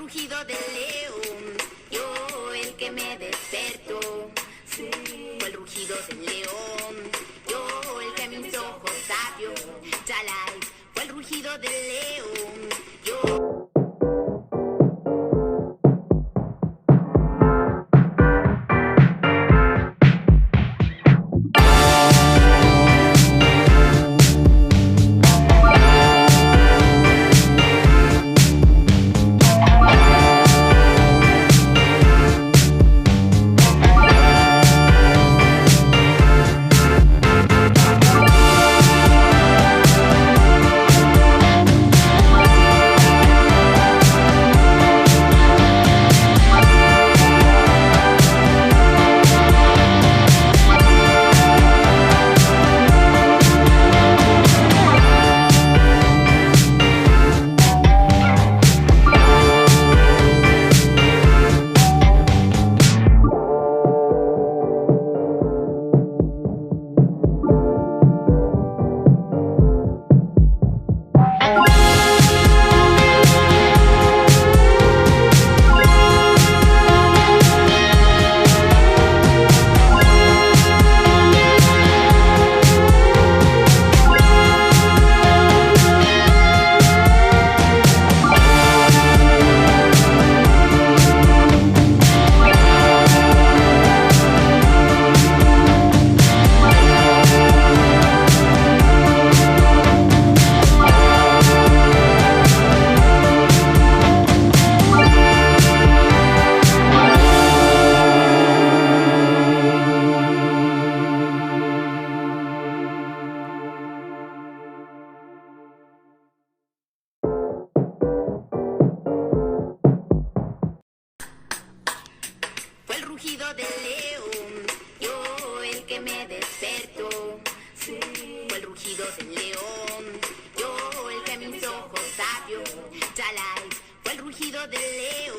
rugido del león, yo el que me despertó. Sí. Fue el rugido del león, yo el que mis ojos abrió. Chalai, fue el rugido del león, yo. Rugido del león, yo el que me despertó. Sí. Fue el rugido del león, yo el que mis ojos abrió. Chalai, fue el rugido del león.